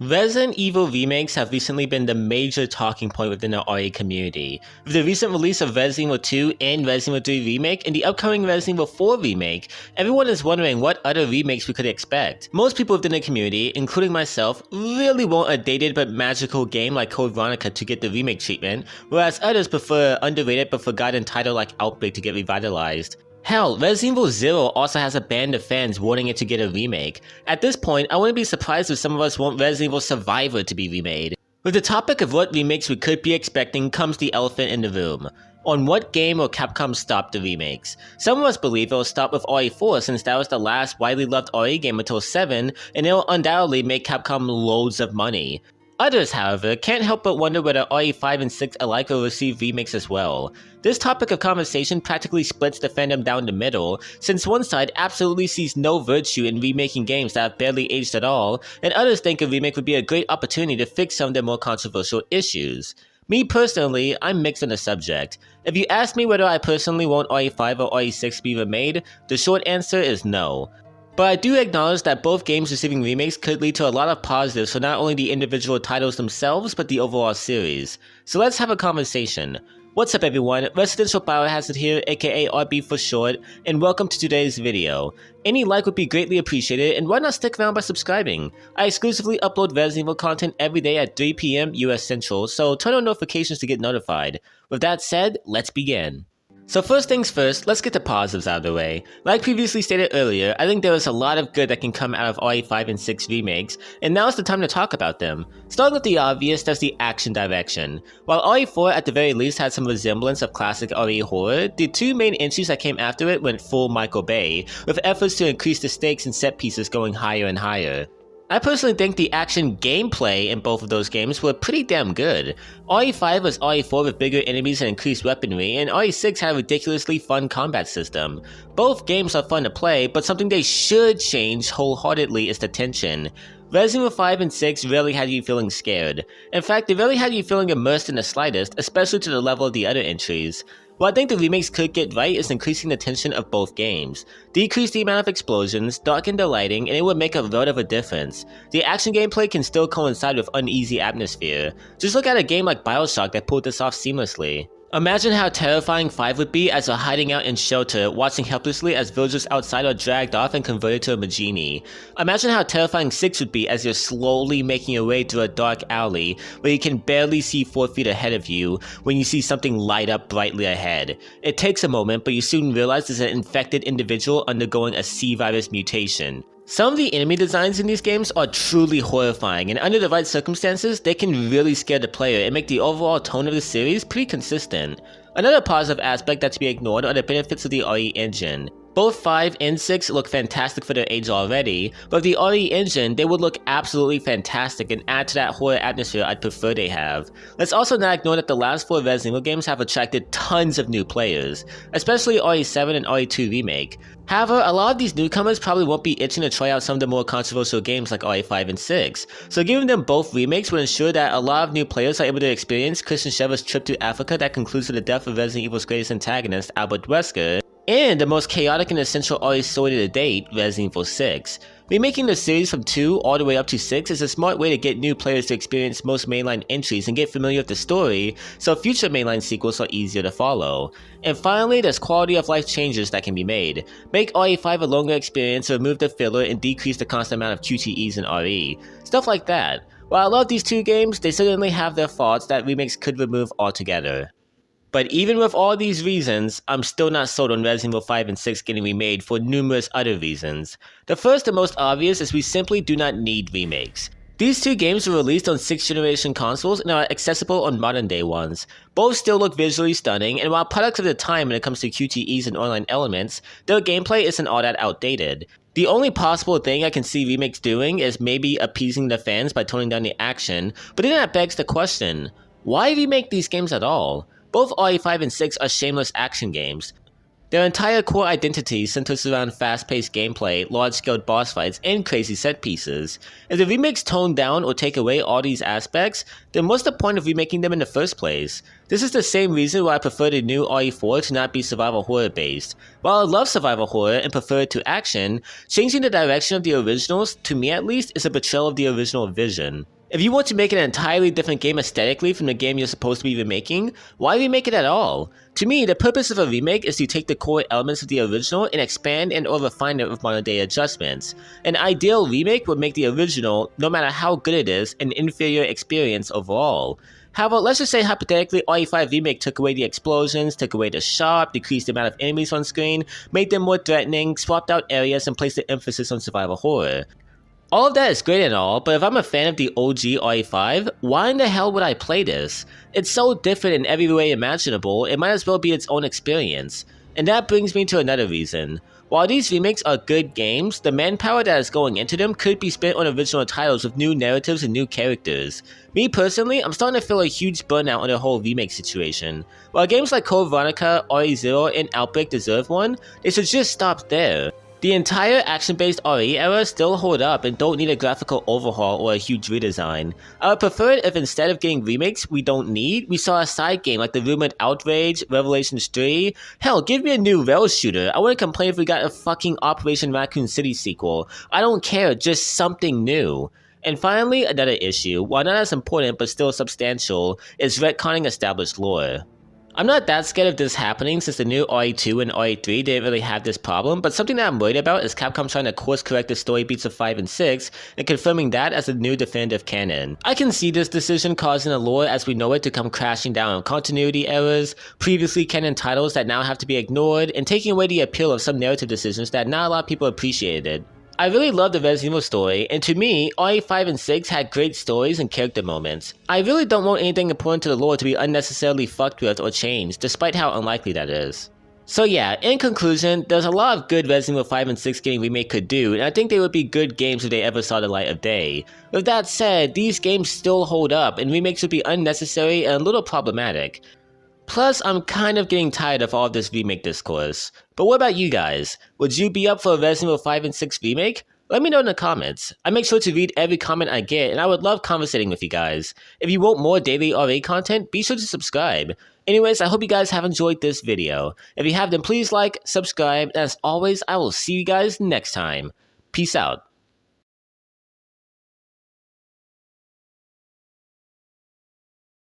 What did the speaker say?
Resident Evil remakes have recently been the major talking point within the RE community. With the recent release of Resident Evil 2 and Resident Evil 3 Remake and the upcoming Resident Evil 4 Remake, everyone is wondering what other remakes we could expect. Most people within the community, including myself, really want a dated but magical game like Code Veronica to get the remake treatment, whereas others prefer an underrated but forgotten title like Outbreak to get revitalized. Hell, Resident Evil 0 also has a band of fans wanting it to get a remake. At this point, I wouldn't be surprised if some of us want Resident Evil Survivor to be remade. With the topic of what remakes we could be expecting comes the elephant in the room. On what game will Capcom stop the remakes? Some of us believe it will stop with RE4 since that was the last widely loved RE game until 7, and it will undoubtedly make Capcom loads of money. Others, however, can't help but wonder whether RE5 and 6 alike will receive remakes as well. This topic of conversation practically splits the fandom down the middle, since one side absolutely sees no virtue in remaking games that have barely aged at all, and others think a remake would be a great opportunity to fix some of their more controversial issues. Me personally, I'm mixed on the subject. If you ask me whether I personally want RE5 or RE6 be remade, the short answer is no. But I do acknowledge that both games receiving remakes could lead to a lot of positives for not only the individual titles themselves, but the overall series. So let's have a conversation. What's up everyone, Residential Biohazard here, aka RB for short, and welcome to today's video. Any like would be greatly appreciated, and why not stick around by subscribing? I exclusively upload Resident Evil content every day at 3 PM US Central, so turn on notifications to get notified. With that said, let's begin. So first things first, let's get the positives out of the way. Like previously stated earlier, I think there is a lot of good that can come out of RE5 and 6 remakes, and now is the time to talk about them. Starting with the obvious, there's the action direction. While RE4 at the very least had some resemblance of classic RE horror, the two main entries that came after it went full Michael Bay, with efforts to increase the stakes and set pieces going higher and higher. I personally think the action gameplay in both of those games were pretty damn good. RE5 was RE4 with bigger enemies and increased weaponry, and RE6 had a ridiculously fun combat system. Both games are fun to play, but something they should change wholeheartedly is the tension. Resident Evil 5 and 6 rarely had you feeling scared. In fact, they rarely had you feeling immersed in the slightest, especially to the level of the other entries. What I think the remakes could get right is increasing the tension of both games. Decrease the amount of explosions, darken the lighting, and it would make a lot of a difference. The action gameplay can still coincide with uneasy atmosphere. Just look at a game like Bioshock that pulled this off seamlessly. Imagine how terrifying 5 would be as you're hiding out in shelter, watching helplessly as villagers outside are dragged off and converted to a Majini. Imagine how terrifying 6 would be as you're slowly making your way through a dark alley where you can barely see 4 feet ahead of you when you see something light up brightly ahead. It takes a moment, but you soon realize there's an infected individual undergoing a C-virus mutation. Some of the enemy designs in these games are truly horrifying, and under the right circumstances, they can really scare the player and make the overall tone of the series pretty consistent. Another positive aspect that's to be ignored are the benefits of the RE engine. Both 5 and 6 look fantastic for their age already, but with the RE engine, they would look absolutely fantastic and add to that horror atmosphere I'd prefer they have. Let's also not ignore that the last 4 Resident Evil games have attracted tons of new players, especially RE7 and RE2 Remake. However, a lot of these newcomers probably won't be itching to try out some of the more controversial games like RE5 and 6, so giving them both remakes would ensure that a lot of new players are able to experience Christian Sheva's trip to Africa that concludes with the death of Resident Evil's greatest antagonist, Albert Wesker, and the most chaotic and essential RE story to date, Resident Evil 6. Remaking the series from 2 all the way up to 6 is a smart way to get new players to experience most mainline entries and get familiar with the story, so future mainline sequels are easier to follow. And finally, there's quality of life changes that can be made. Make RE5 a longer experience, remove the filler, and decrease the constant amount of QTEs in RE. Stuff like that. While I love these two games, they certainly have their faults that remakes could remove altogether. But even with all these reasons, I'm still not sold on Resident Evil 5 and 6 getting remade for numerous other reasons. The first and most obvious is we simply do not need remakes. These two games were released on 6th generation consoles and are accessible on modern day ones. Both still look visually stunning, and while products of the time when it comes to QTEs and online elements, their gameplay isn't all that outdated. The only possible thing I can see remakes doing is maybe appeasing the fans by toning down the action, but then that begs the question, why remake these games at all? Both RE5 and 6 are shameless action games. Their entire core identity centers around fast-paced gameplay, large-scale boss fights, and crazy set pieces. If the remakes tone down or take away all these aspects, then what's the point of remaking them in the first place? This is the same reason why I prefer the new RE4 to not be survival horror based. While I love survival horror and prefer it to action, changing the direction of the originals, to me at least, is a betrayal of the original vision. If you want to make an entirely different game aesthetically from the game you're supposed to be remaking, why remake it at all? To me, the purpose of a remake is to take the core elements of the original and expand and or refine it with modern day adjustments. An ideal remake would make the original, no matter how good it is, an inferior experience overall. However, let's just say hypothetically RE5 Remake took away the explosions, took away the shop, decreased the amount of enemies on screen, made them more threatening, swapped out areas, and placed the emphasis on survival horror. All of that is great and all, but if I'm a fan of the OG RE5, why in the hell would I play this? It's so different in every way imaginable, it might as well be its own experience. And that brings me to another reason. While these remakes are good games, the manpower that is going into them could be spent on original titles with new narratives and new characters. Me personally, I'm starting to feel a huge burnout on the whole remake situation. While games like Code Veronica, RE0, and Outbreak deserve one, they should just stop there. The entire action-based RE era still hold up and don't need a graphical overhaul or a huge redesign. I would prefer it if instead of getting remakes we saw a side game like the rumored Outrage, Revelations 3. Hell, give me a new rail shooter. I wouldn't complain if we got a fucking Operation Raccoon City sequel. I don't care, just something new. And finally, another issue, while not as important but still substantial, is retconning established lore. I'm not that scared of this happening since the new RE2 and RE3 didn't really have this problem, but something that I'm worried about is Capcom trying to course correct the story beats of 5 and 6 and confirming that as the new definitive canon. I can see this decision causing the lore as we know it to come crashing down on continuity errors, previously canon titles that now have to be ignored, and taking away the appeal of some narrative decisions that not a lot of people appreciated. I really love the Resident Evil story, and to me, RE5 and 6 had great stories and character moments. I really don't want anything important to the lore to be unnecessarily fucked with or changed, despite how unlikely that is. So yeah, in conclusion, there's a lot of good Resident Evil 5 and 6 getting remake could do, and I think they would be good games if they ever saw the light of day. With that said, these games still hold up, and remakes would be unnecessary and a little problematic. Plus, I'm kind of getting tired of all of this remake discourse. But what about you guys? Would you be up for a Resident Evil 5 and 6 remake? Let me know in the comments. I make sure to read every comment I get, and I would love conversating with you guys. If you want more daily RE content, be sure to subscribe. Anyways, I hope you guys have enjoyed this video. If you have, then please like, subscribe, and as always, I will see you guys next time. Peace out.